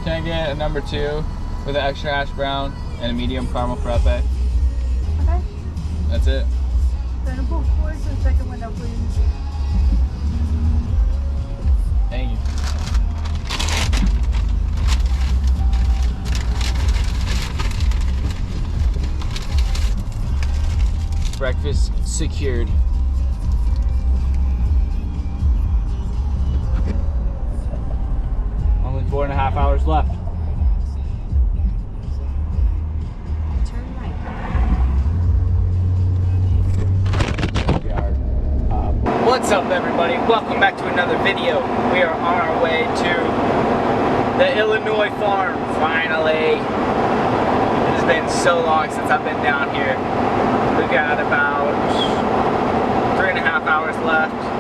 Can I get a number 2 with an extra hash brown and a medium caramel frappe? Okay. That's it. Then pull towards the second window, please. Thank you. Breakfast secured. Only 4.5 hours left. Turn right. What's up, everybody? Welcome back to another video. We are on our way to the Illinois farm, finally. It has been so long since I've been down here. We've got about 3.5 hours left.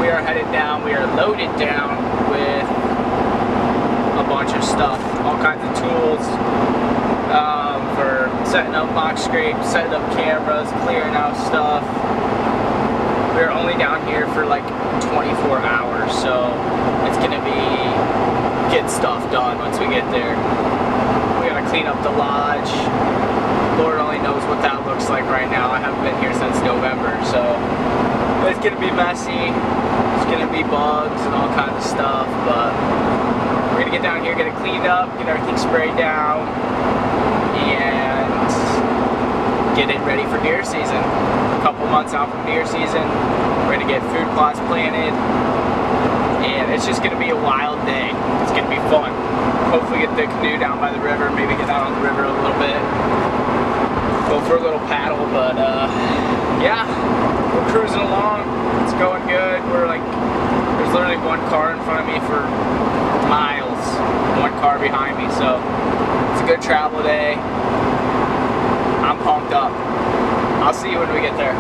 We are headed down. We are loaded down with a bunch of stuff, all kinds of tools for setting up box scrapes, setting up cameras, clearing out stuff. We're only down here for like 24 hours, so it's gonna be get stuff done once we get there. We gotta clean up the lodge. Lord only knows what that looks like right now. I haven't been here since November, so it's gonna be messy. It's gonna be bugs and all kinds of stuff, but we're gonna get down here, get it cleaned up, get everything sprayed down, and get it ready for deer season. A couple months out from deer season, we're gonna get food plots planted, and it's just gonna be a wild day. It's gonna be fun. Hopefully get the canoe down by the river, maybe get out on the river a little bit, go for a little paddle, but yeah, we're cruising along. It's going good. We're like, there's literally one car in front of me for miles, one car behind me, so it's a good travel day. I'm pumped up. I'll see you when we get there.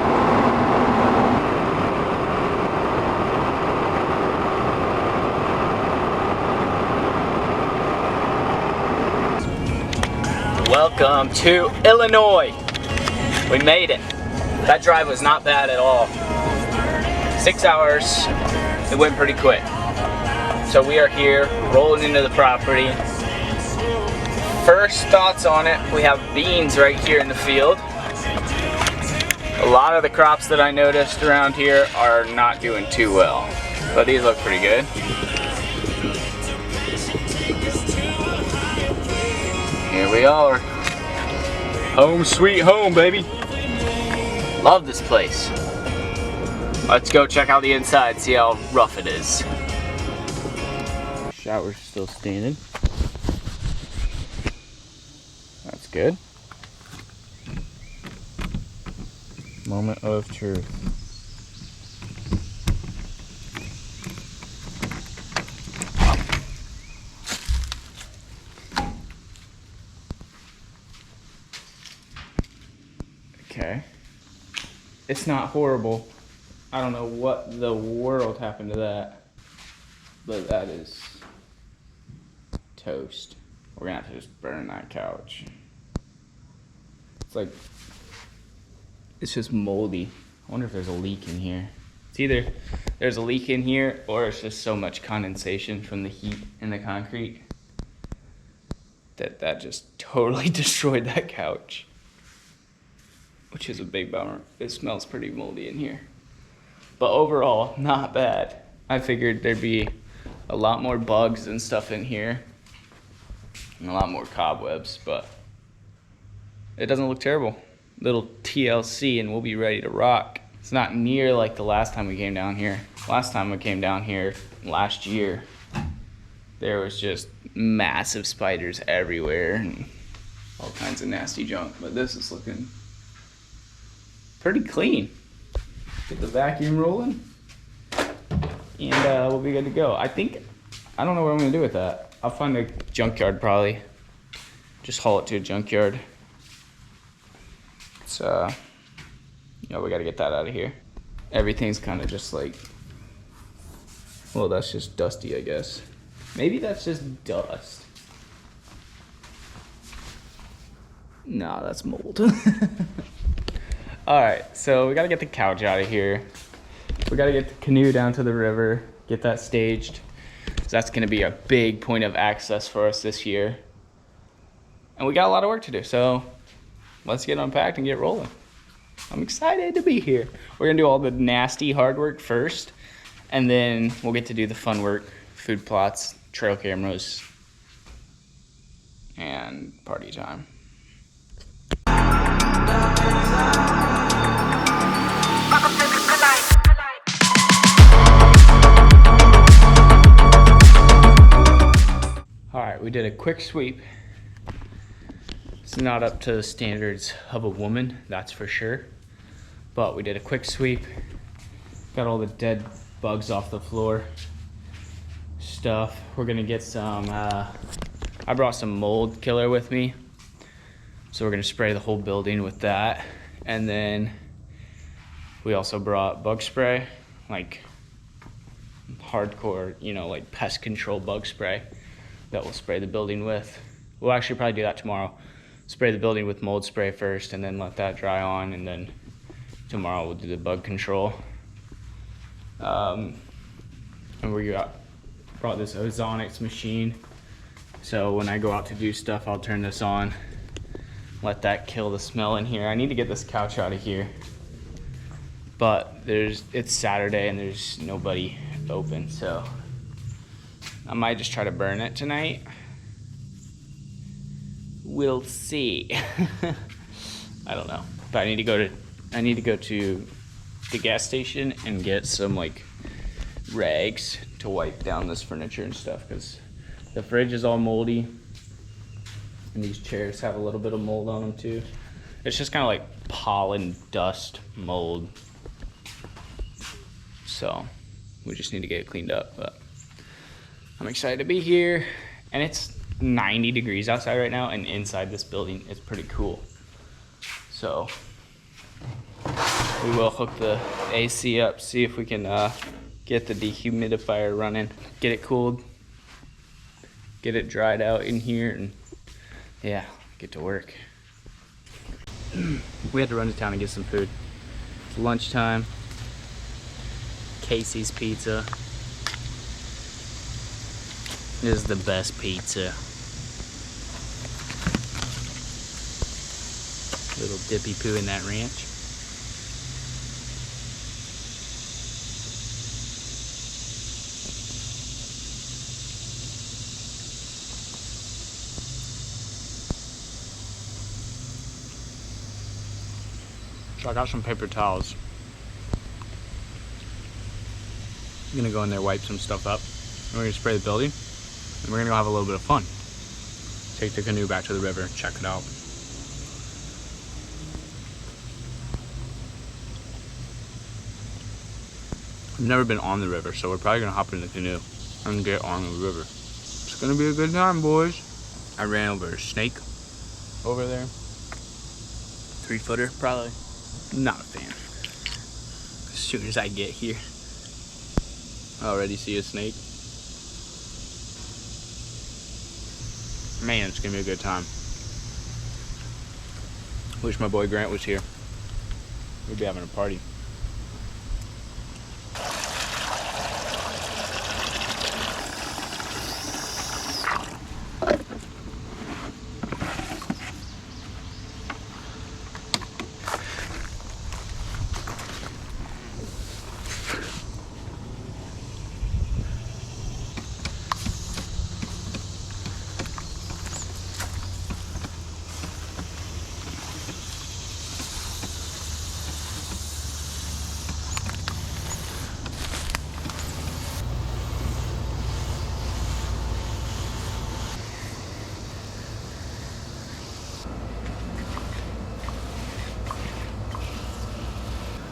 Welcome to Illinois. We made it. That drive was not bad at all. 6 hours. It went pretty quick. So we are here, rolling into the property. First thoughts on it, we have beans right here in the field. A lot of the crops that I noticed around here are not doing too well, but these look pretty good. Here we are. Home sweet home, baby. Love this place. Let's go check out the inside, see how rough it is. Shower's still standing. That's good. Moment of truth. Okay. It's not horrible. I don't know what the world happened to that, but that is toast. We're gonna have to just burn that couch. It's like, it's just moldy. I wonder if there's a leak in here. It's either there's a leak in here or it's just so much condensation from the heat in the concrete that just totally destroyed that couch, which is a big bummer. It smells pretty moldy in here. But overall, not bad. I figured there'd be a lot more bugs and stuff in here and a lot more cobwebs, but it doesn't look terrible. Little TLC and we'll be ready to rock. It's not near like the last time we came down here. Last time we came down here last year, there was just massive spiders everywhere and all kinds of nasty junk, but this is looking pretty clean. Get the vacuum rolling and we'll be good to go. I don't know what I'm gonna do with that. I'll find a junkyard probably. Just haul it to a junkyard. It's we gotta get that out of here. Everything's kind of just like, well, that's just dusty, I guess. Maybe that's just dust. No, that's mold. Alright, so we gotta get the couch out of here. We gotta get the canoe down to the river, get that staged. that's gonna be a big point of access for us this year. And we got a lot of work to do, so let's get unpacked and get rolling. I'm excited to be here. We're gonna do all the nasty hard work first, and then we'll get to do the fun work, food plots, trail cameras, and party time. All right, we did a quick sweep. It's not up to the standards of a woman, that's for sure. But we did a quick sweep. Got all the dead bugs off the floor. Stuff. We're gonna get some, I brought some mold killer with me. So we're gonna spray the whole building with that. And then we also brought bug spray, like hardcore, you know, like pest control bug spray that we'll spray the building with. We'll actually probably do that tomorrow. Spray the building with mold spray first and then let that dry on, and then tomorrow we'll do the bug control. And we brought this ozonics machine. So when I go out to do stuff, I'll turn this on, let that kill the smell in here. I need to get this couch out of here, but it's Saturday and there's nobody open, so I might just try to burn it tonight. We'll see. I don't know, but I need to go to the gas station and get some like rags to wipe down this furniture and stuff, because the fridge is all moldy and these chairs have a little bit of mold on them too. It's just kind of like pollen, dust, mold. So we just need to get it cleaned up, but I'm excited to be here. And it's 90 degrees outside right now, and inside this building it's pretty cool. So we will hook the AC up, see if we can get the dehumidifier running, get it cooled, get it dried out in here, and yeah, get to work. We had to run to town and get some food. It's lunchtime. Casey's Pizza. This is the best pizza. Little dippy poo in that ranch. So I got some paper towels. I'm gonna go in there, wipe some stuff up. And we're gonna spray the building. And we're gonna go have a little bit of fun. Take the canoe back to the river, check it out. I've never been on the river, so we're probably gonna hop in the canoe and get on the river. It's gonna be a good time, boys. I ran over a snake over there. 3-footer, probably. Not a fan. As soon as I get here, I already see a snake. Man, it's gonna be a good time. Wish my boy Grant was here. We'd be having a party.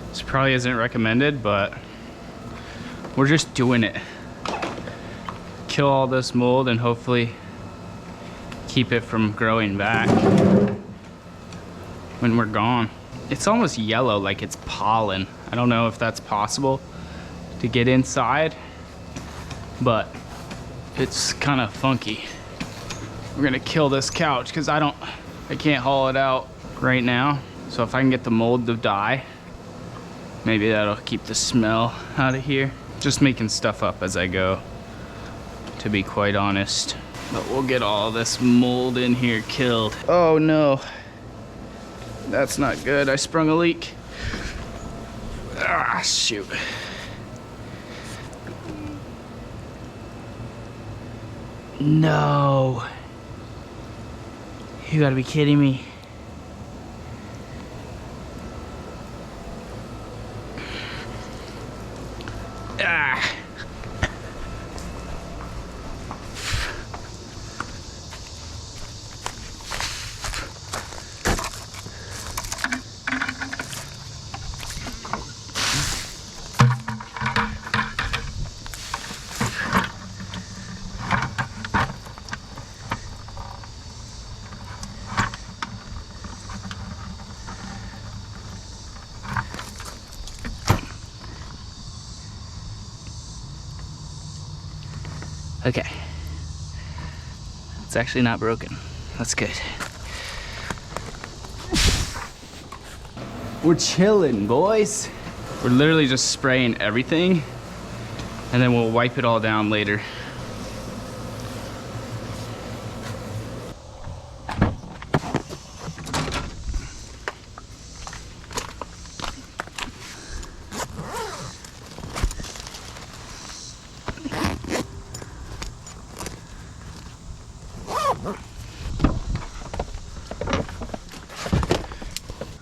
This probably isn't recommended, but we're just doing it. Kill all this mold and hopefully keep it from growing back when we're gone. It's almost yellow, like it's pollen. I don't know if that's possible to get inside, but it's kind of funky. We're gonna kill this couch because I can't haul it out right now. So if I can get the mold to die, maybe that'll keep the smell out of here. Just making stuff up as I go. to be quite honest. But we'll get all this mold in here killed. Oh no, that's not good. I sprung a leak. Ah, shoot. No. You gotta be kidding me. Ah. Okay, it's actually not broken. That's good. We're chilling, boys. We're literally just spraying everything and then we'll wipe it all down later.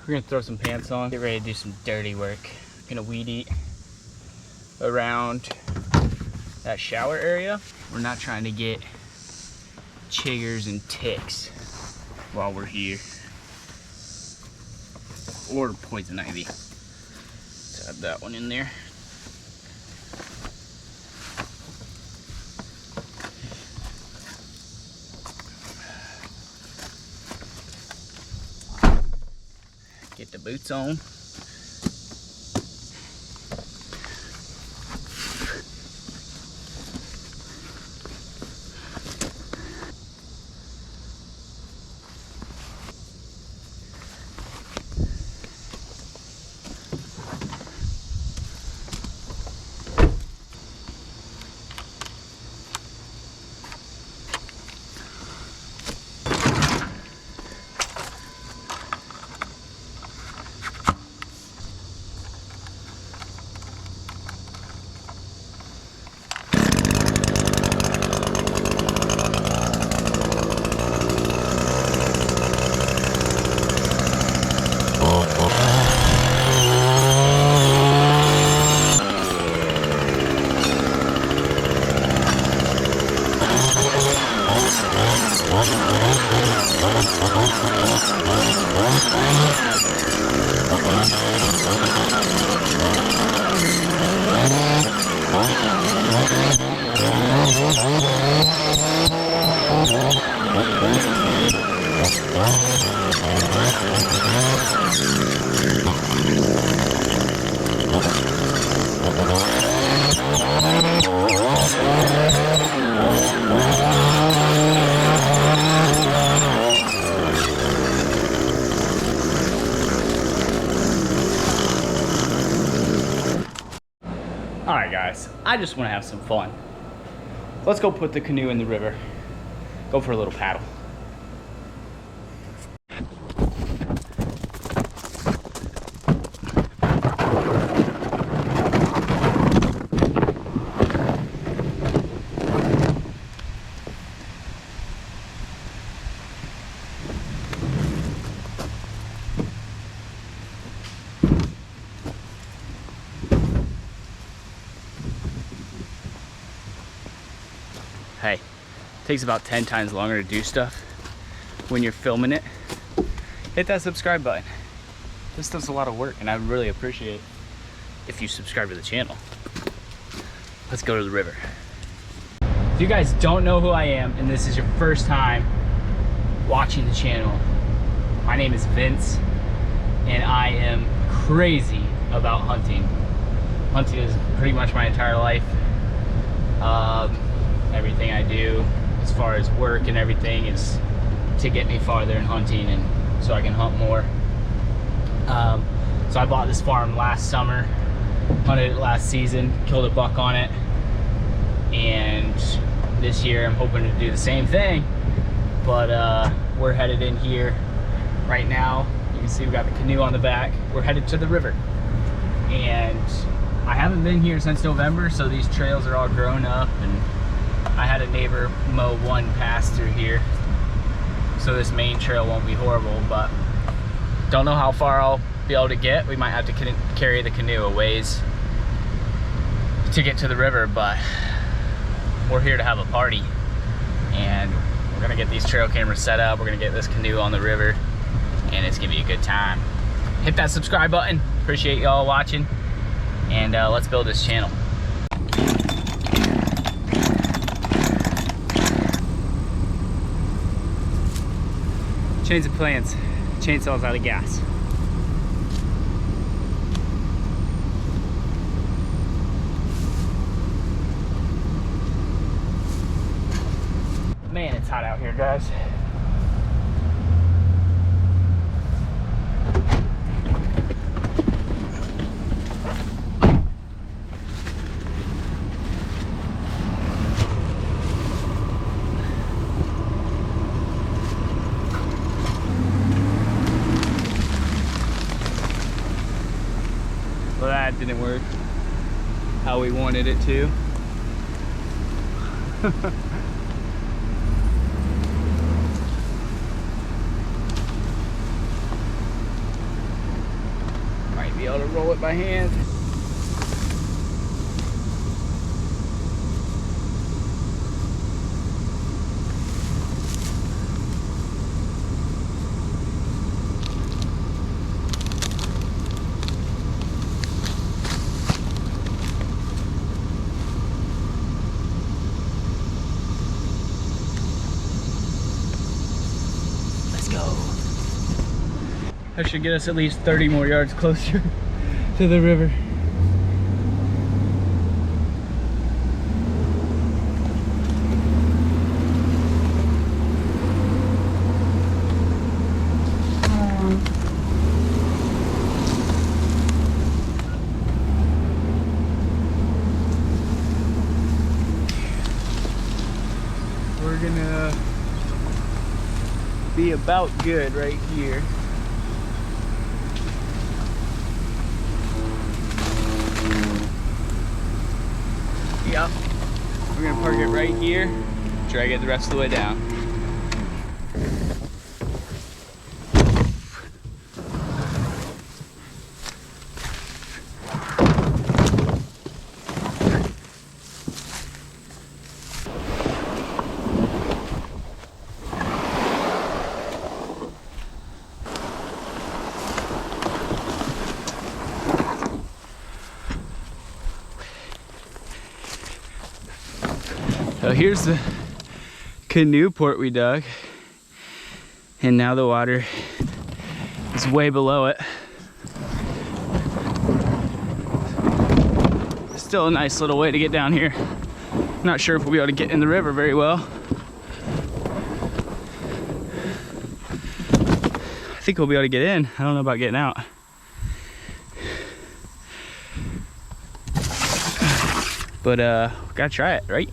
We're gonna throw some pants on, get ready to do some dirty work. Gonna weed eat around that shower area. We're not trying to get chiggers and ticks while we're here. Or poison ivy. Let's add that one in there. Get the boots on. Alright guys, I just want to have some fun. Let's go put the canoe in the river. Go for a little paddle. Hey, it takes about 10 times longer to do stuff when you're filming it. Hit that subscribe button. This does a lot of work and I really appreciate it if you subscribe to the channel. Let's go to the river. If you guys don't know who I am and this is your first time watching the channel, my name is Vince and I am crazy about hunting. Hunting is pretty much my entire life. Everything I do as far as work and everything is to get me farther in hunting and so I can hunt more. So I bought this farm last summer, hunted it last season, killed a buck on it, and this year. I'm hoping to do the same thing, but we're headed in here right now. You can see we got the canoe on the back. We're headed to the river, and I haven't been here since November, so these trails are all grown up, and I had a neighbor mow one pass through here, so this main trail won't be horrible, but don't know how far I'll be able to get. We might have to carry the canoe a ways to get to the river, but we're here to have a party, and we're gonna get these trail cameras set up. We're gonna get this canoe on the river, and it's gonna be a good time. Hit that subscribe button. Appreciate y'all watching, and let's build this channel. Change of plans. Chainsaw's out of gas. Man, it's hot out here, guys. Well, that didn't work how we wanted it to. Might be able to roll it by hand. That should get us at least 30 more yards closer to the river. We're gonna be about good right here. Yep. We're gonna park it right here, drag it the rest of the way down. So here's the canoe port we dug, and now the water is way below it. Still a nice little way to get down here. Not sure if we'll be able to get in the river very well. I think we'll be able to get in. I don't know about getting out. But gotta try it, right?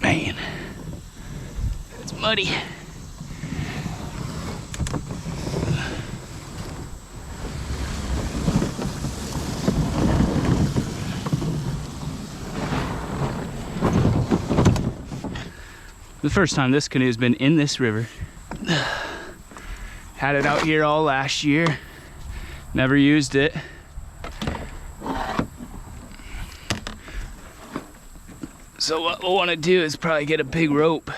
Man, it's muddy. The first time this canoe's been in this river. Had it out here all last year. Never used it. So what we'll want to do is probably get a big rope,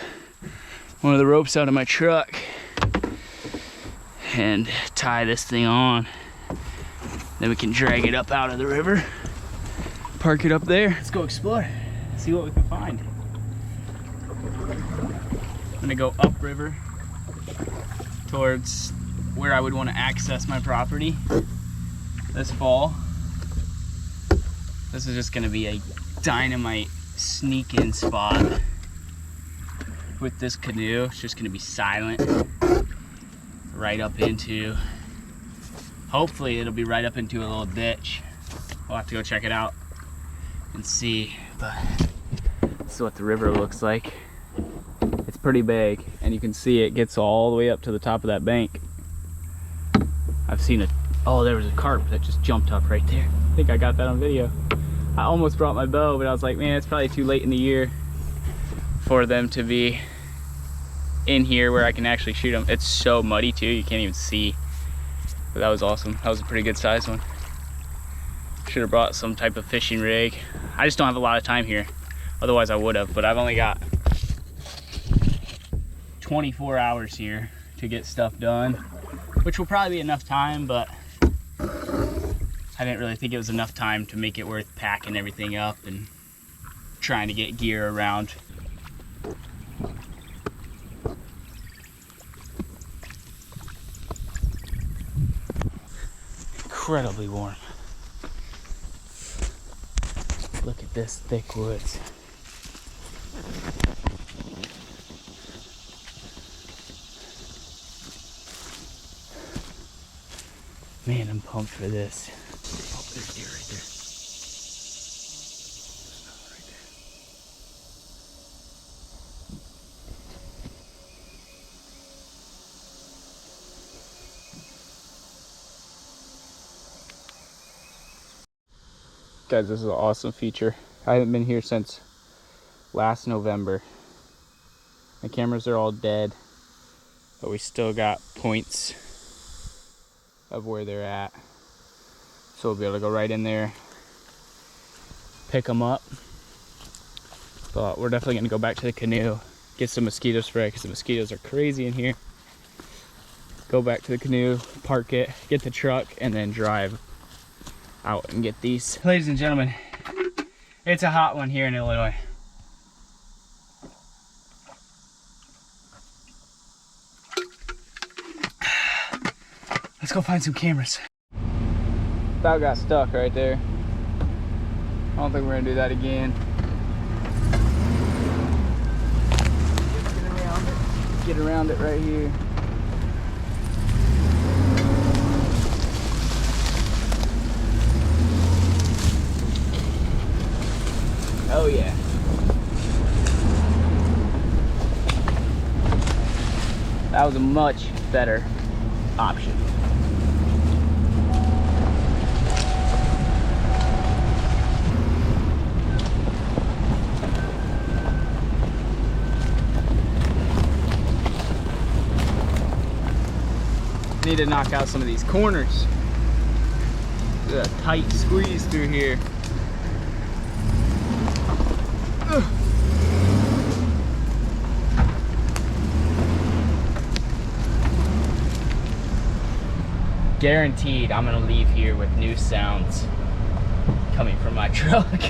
one of the ropes out of my truck, and tie this thing on. Then we can drag it up out of the river, park it up there. Let's go explore, see what we can find. I'm gonna go upriver towards where I would want to access my property this fall. This is just gonna be a dynamite sneak-in spot with this canoe. It's just gonna be silent. right up into, hopefully it'll be right up into a little ditch. We'll have to go check it out and see, but this is what the river looks like. It's pretty big, and you can see it gets all the way up to the top of that bank. I've seen it. Oh, there was a carp that just jumped up right there. I think I got that on video. I almost brought my bow, but I was like, man, it's probably too late in the year for them to be in here where I can actually shoot them. It's so muddy too, you can't even see. But that was awesome. That was a pretty good sized one. Should have brought some type of fishing rig. I just don't have a lot of time here. Otherwise I would have, but I've only got 24 hours here to get stuff done, which will probably be enough time, but I didn't really think it was enough time to make it worth packing everything up and trying to get gear around. Incredibly warm. Look at this thick woods. Man, I'm pumped for this. Oh, there's deer right there. Right there. Guys, this is an awesome feature. I haven't been here since last November. My cameras are all dead, but we still got points of where they're at. So we'll be able to go right in there, pick them up. But we're definitely gonna go back to the canoe, get some mosquito spray because the mosquitoes are crazy in here. Go back to the canoe, park it, get the truck, and then drive out and get these. Ladies and gentlemen, it's a hot one here in Illinois. Let's go find some cameras. About got stuck right there. I don't think we're gonna do that again. Get around it right here. Oh yeah. That was a much better option. Need to knock out some of these corners. There's a tight squeeze through here. Ugh. Guaranteed I'm gonna leave here with new sounds coming from my truck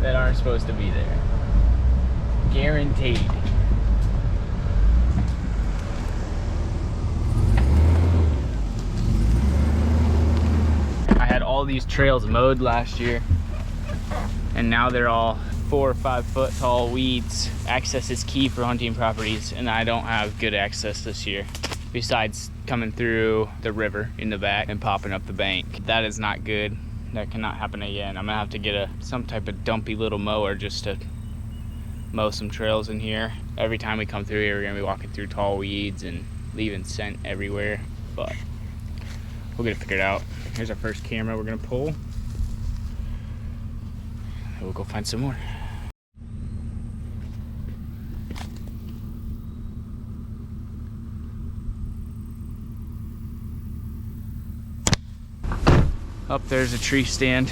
that aren't supposed to be there. Guaranteed. I had all these trails mowed last year, and now they're all 4 or 5 foot tall weeds. Access is key for hunting properties, and I don't have good access this year, besides coming through the river in the back and popping up the bank. That is not good. That cannot happen again. I'm gonna have to get some type of dumpy little mower just to mow some trails in here. Every time we come through here, we're gonna be walking through tall weeds and leaving scent everywhere, but we'll get it figured out. Here's our first camera we're gonna pull. We'll go find some more. Up there's a tree stand.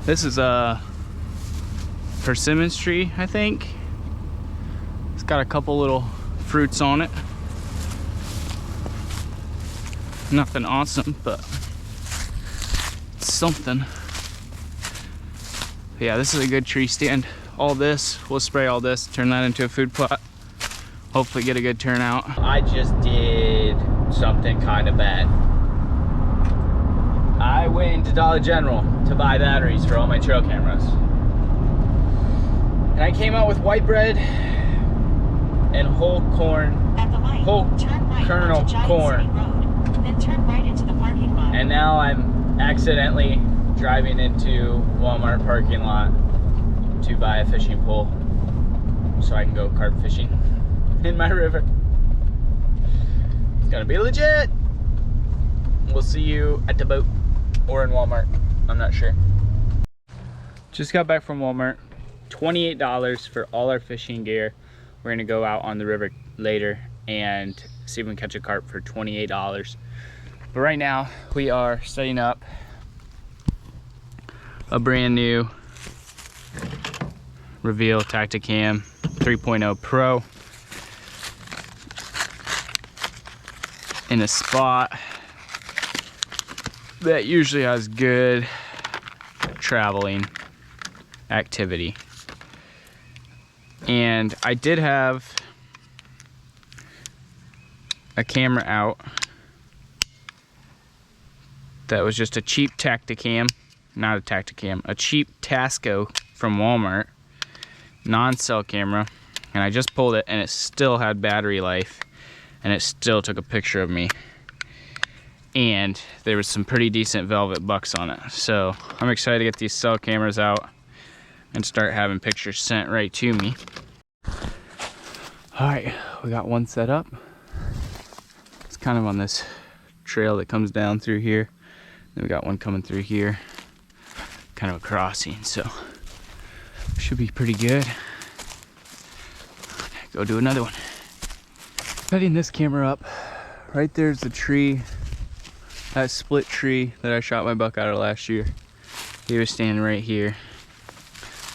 This is a persimmons tree, I think. It's got a couple little fruits on it. Nothing awesome, but it's something. Yeah, this is a good tree stand. All this, we'll spray all this, turn that into a food plot. Hopefully get a good turnout. I just did something kind of bad. I went into Dollar General to buy batteries for all my trail cameras. And I came out with white bread and whole corn whole kernel of corn. Then turn right into the parking lot. And now I'm accidentally driving into Walmart parking lot to buy a fishing pole so I can go carp fishing in my river. It's gonna be legit. We'll see you at the boat or in Walmart. I'm not sure. Just got back from Walmart. $28 for all our fishing gear. We're gonna go out on the river later and see if we can catch a carp for $28. But right now we are setting up a brand new Reveal Tacticam 3.0 Pro in a spot that usually has good traveling activity. And I did have a camera out that was just a cheap Tacticam, not a Tacticam, a cheap Tasco from Walmart, non-cell camera, and I just pulled it and it still had battery life and it still took a picture of me, and there was some pretty decent velvet bucks on it. So I'm excited to get these cell cameras out and start having pictures sent right to me. All right, we got one set up. It's kind of on this trail that comes down through here. Then we got one coming through here, kind of a crossing, so should be pretty good. Go do another one. Setting this camera up, right there's the tree, that split tree that I shot my buck out of last year. He was standing right here.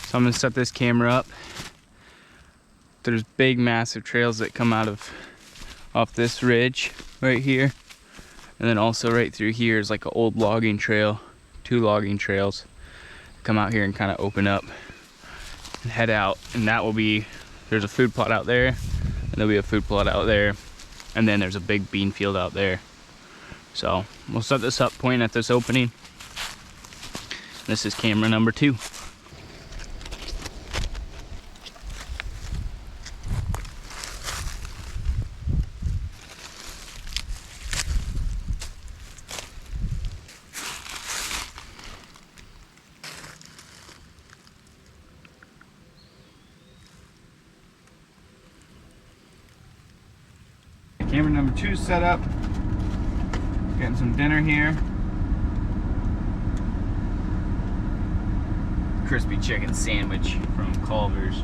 So I'm gonna set this camera up. There's big massive trails that come out of off this ridge right here. And then also right through here is like an old logging trail, 2 logging trails. Come out here and kind of open up and head out. And that will be, there's a food plot out there, and there'll be a food plot out there. And then there's a big bean field out there. So we'll set this up pointing at this opening. This is camera number 2. Camera number 2 set up. Getting some dinner here. Crispy chicken sandwich from Culver's.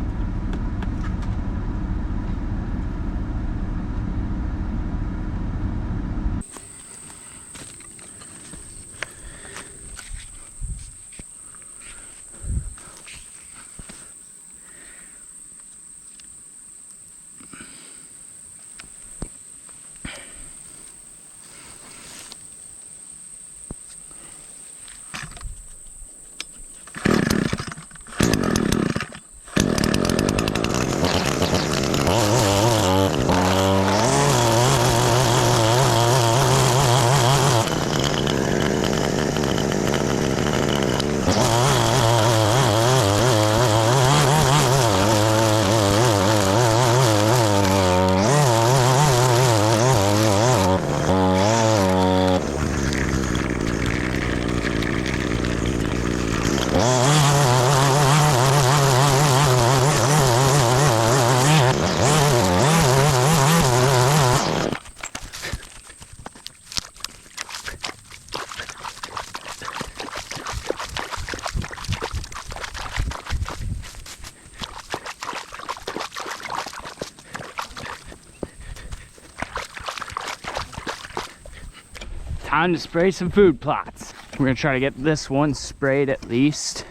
Time to spray some food plots. We're gonna try to get this one sprayed at least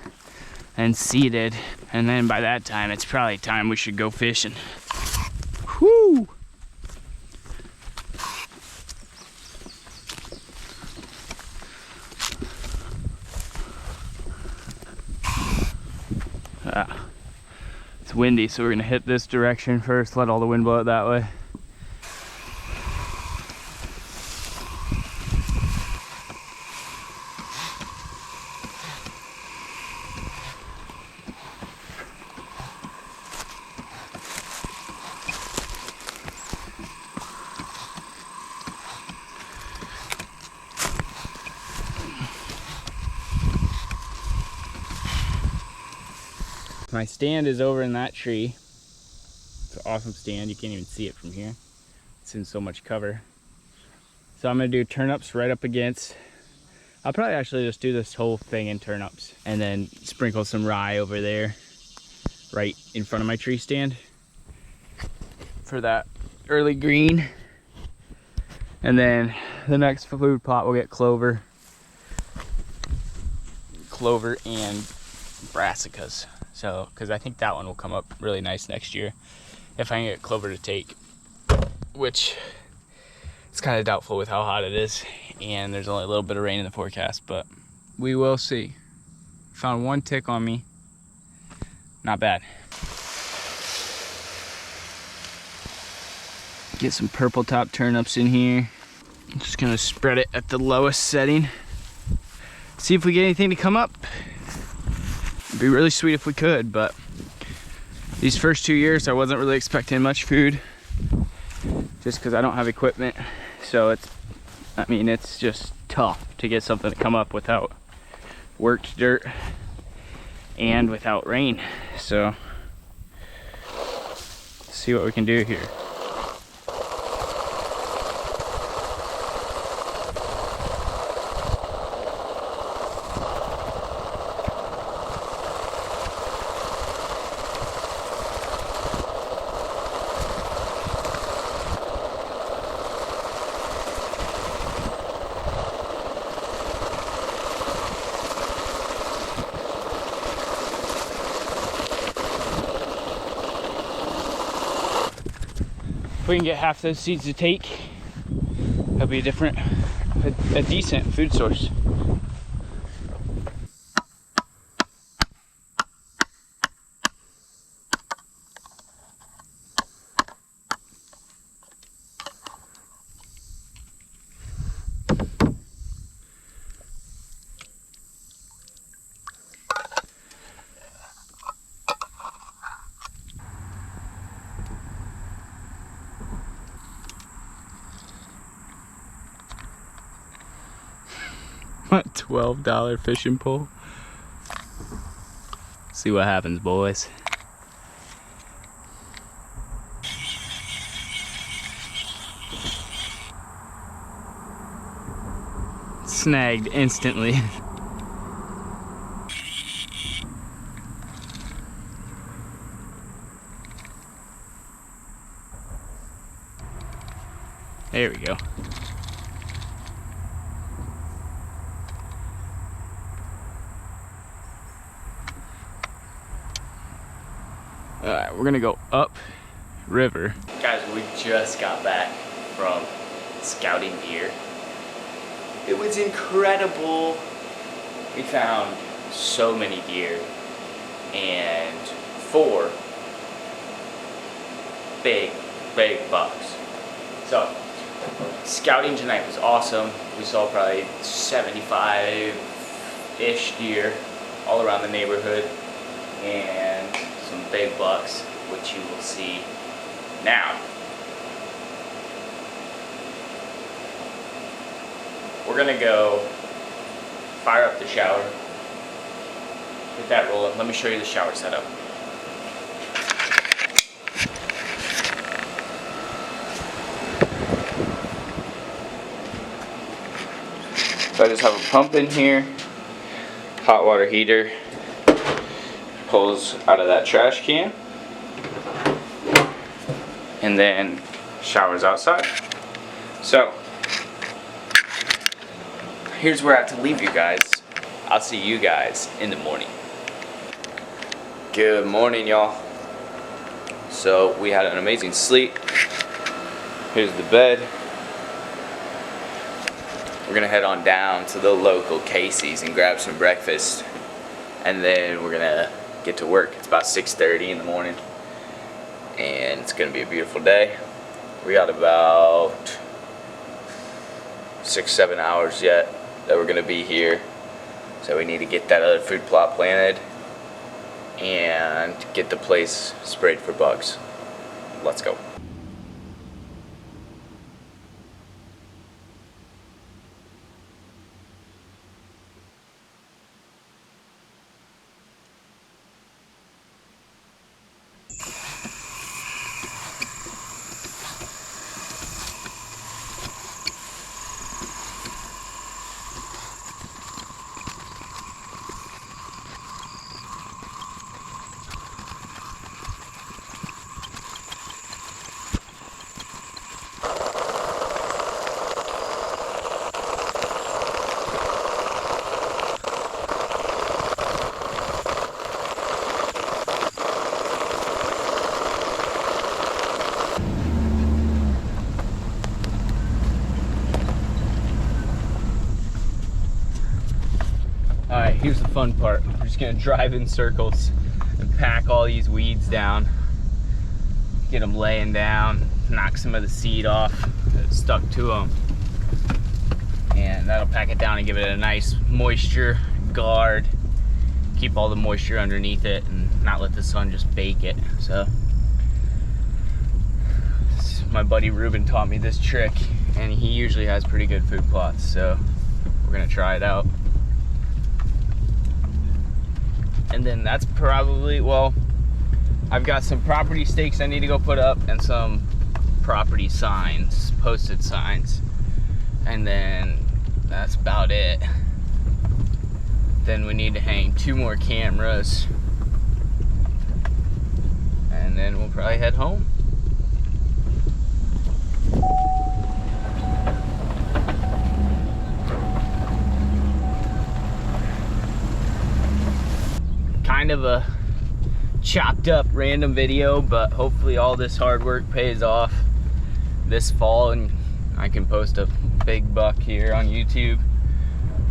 and seeded, and then by that time it's probably time we should go fishing. Whoo! It's windy, so we're gonna hit this direction first, let all the wind blow it that way. My stand is over in that tree. It's an awesome stand. You can't even see it from here. It's in so much cover. So I'm gonna do turnips right up against. I'll probably actually just do this whole thing in turnips and then sprinkle some rye over there right in front of my tree stand for that early green. And then the next food plot will get clover and brassicas. So, because I think that one will come up really nice next year if I can get clover to take, which it's kind of doubtful with how hot it is and there's only a little bit of rain in the forecast, but we will see. Found one tick on me. Not bad. Get some purple top turnips in here. I'm just gonna spread it at the lowest setting. See if we get anything to come up. It'd be really sweet if we could, but these first 2 years I wasn't really expecting much food just because I don't have equipment. So it's just tough to get something to come up without worked dirt and without rain. So let's see what we can do here. If we can get half those seeds to take, that'll be a decent food source. $12 fishing pole. See what happens, boys. Snagged instantly. There we go. Alright, we're gonna go up river. Guys, we just got back from scouting deer. It was incredible. We found so many deer and 4 big bucks. So, scouting tonight was awesome. We saw probably 75-ish deer all around the neighborhood and some big bucks, which you will see now. We're gonna go fire up the shower, get that rolling. Let me show you the shower setup. So I just have a pump in here, hot water heater, pulls out of that trash can, and then showers outside. So here's where I have to leave you guys. I'll see you guys in the morning. Good morning, y'all. So we had an amazing sleep. Here's the bed. We're gonna head on down to the local Casey's and grab some breakfast, and then we're gonna get to work. It's about 6:30 in the morning and it's gonna be a beautiful day. We got about 6-7 hours yet that we're gonna be here, so we need to get that other food plot planted and get the place sprayed for bugs. Let's go. Alright, here's the fun part. We're just gonna drive in circles and pack all these weeds down. Get them laying down, knock some of the seed off that's stuck to them. And that'll pack it down and give it a nice moisture guard. Keep all the moisture underneath it and not let the sun just bake it. So, my buddy Ruben taught me this trick, and he usually has pretty good food plots, so we're gonna try it out. And then that's probably, well, I've got some property stakes I need to go put up and some property signs, posted signs. And then that's about it. Then we need to hang 2 more cameras. And then we'll probably head home. Kind of a chopped up random video, but hopefully all this hard work pays off this fall and I can post a big buck here on YouTube.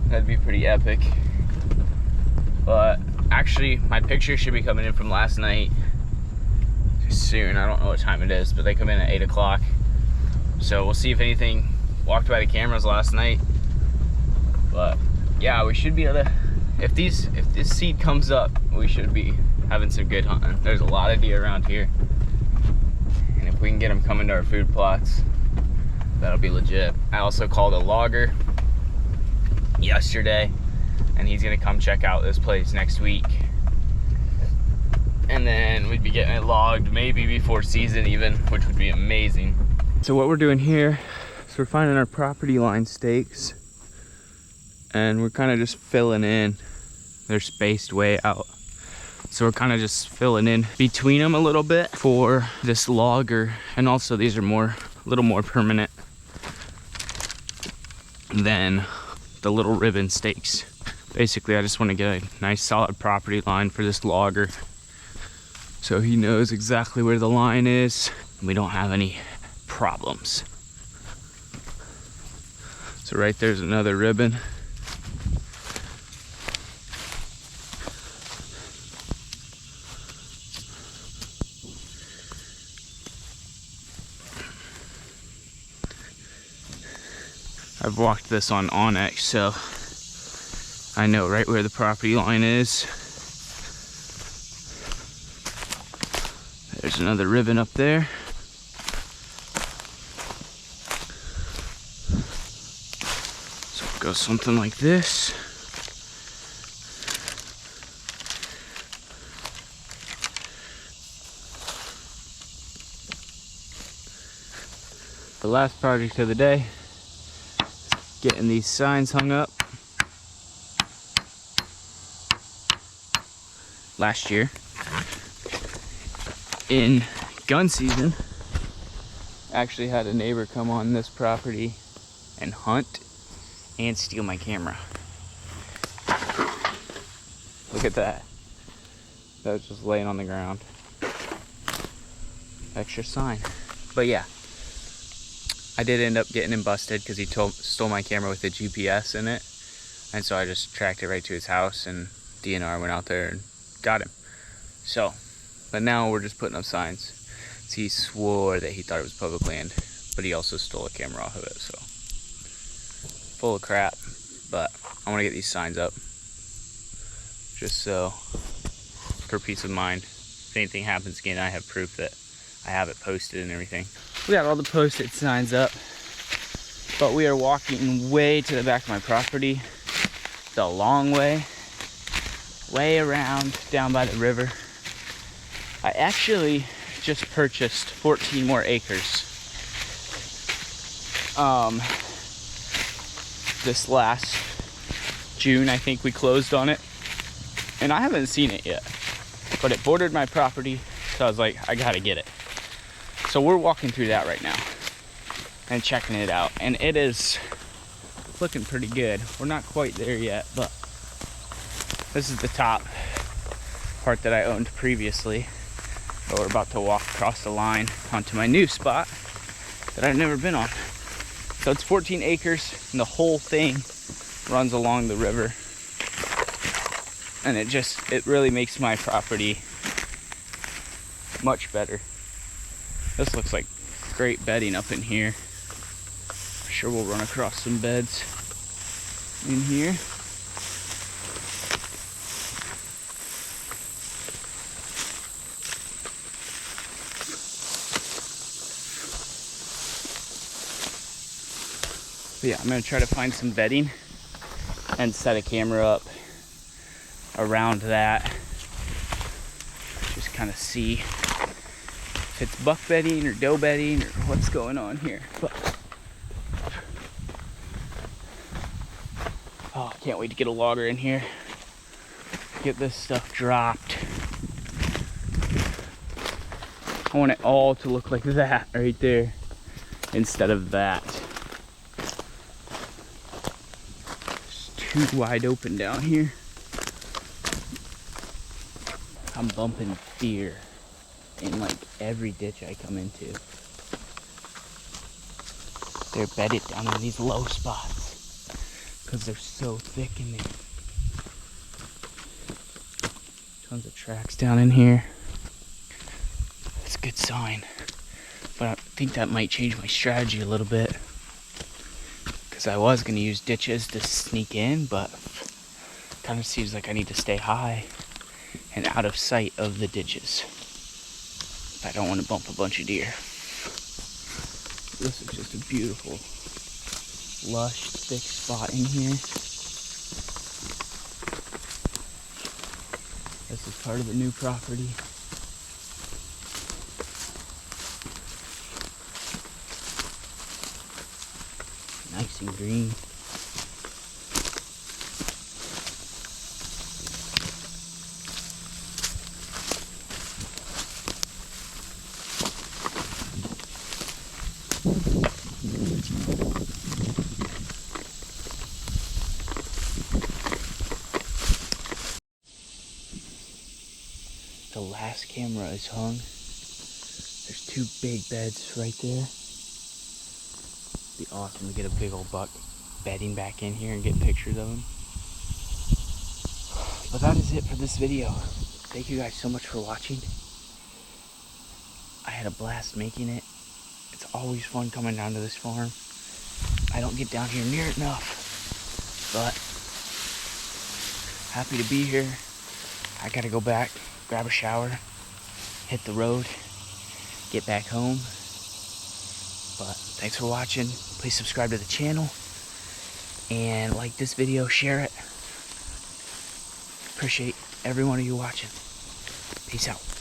That'd be pretty epic. But actually my pictures should be coming in from last night soon. I don't know what time it is, but they come in at 8 o'clock. So we'll see if anything walked by the cameras last night. But yeah, we should be able to, if this seed comes up, we should be having some good hunting. There's a lot of deer around here. And if we can get them coming to our food plots, that'll be legit. I also called a logger yesterday, and he's gonna come check out this place next week. And then we'd be getting it logged maybe before season even, which would be amazing. So what we're doing here is we're finding our property line stakes, and we're kind of just filling in. They're spaced way out. So we're kind of just filling in between them a little bit for this logger. And also these are a little more permanent than the little ribbon stakes. Basically, I just want to get a nice solid property line for this logger, so he knows exactly where the line is and we don't have any problems. So right there's another ribbon. I've walked this on Onyx, so I know right where the property line is. There's another ribbon up there. So it goes something like this. The last project of the day, getting these signs hung up. Last year, in gun season, actually had a neighbor come on this property and hunt and steal my camera. Look at that. That was just laying on the ground. Extra sign. But yeah, I did end up getting him busted because he stole my camera with a GPS in it. And so I just tracked it right to his house, and DNR went out there and got him. So, but now we're just putting up signs. So he swore that he thought it was public land, but he also stole a camera off of it, so. Full of crap, but I want to get these signs up. Just so, for peace of mind. If anything happens again, I have proof that I have it posted and everything. We got all the posted signs up, but we are walking way to the back of my property, the long way around down by the river. I actually just purchased 14 more acres this last June. I think we closed on it, and I haven't seen it yet, but it bordered my property, so I was like, I gotta get it. So we're walking through that right now and checking it out, and it is looking pretty good. We're not quite there yet, but this is the top part that I owned previously. But we're about to walk across the line onto my new spot that I've never been on. So it's 14 acres, and the whole thing runs along the river. And it really makes my property much better. This looks like great bedding up in here. I'm sure we'll run across some beds in here. But yeah, I'm gonna try to find some bedding and set a camera up around that. Just kind of see if it's buck bedding or doe bedding or what's going on here. But oh, I can't wait to get a logger in here. Get this stuff dropped. I want it all to look like that right there instead of that. It's too wide open down here. I'm bumping deer in like every ditch I come into. They're bedded down in these low spots because they're so thick in there. Tons of tracks down in here. That's a good sign. But I think that might change my strategy a little bit. Because I was going to use ditches to sneak in, but it kind of seems like I need to stay high and out of sight of the ditches. I don't want to bump a bunch of deer. This is just a beautiful, lush, thick spot in here. This is part of the new property. Nice and green. The last camera is hung. There's two big beds right there. It'd be awesome to get a big old buck bedding back in here and get pictures of him. But that is it for this video. Thank you guys so much for watching. I had a blast making it. It's always fun coming down to this farm. I don't get down here near enough, but happy to be here. I gotta go back, grab a shower, hit the road, get back home. But thanks for watching. Please subscribe to the channel and like this video, share it. Appreciate every one of you watching. Peace out.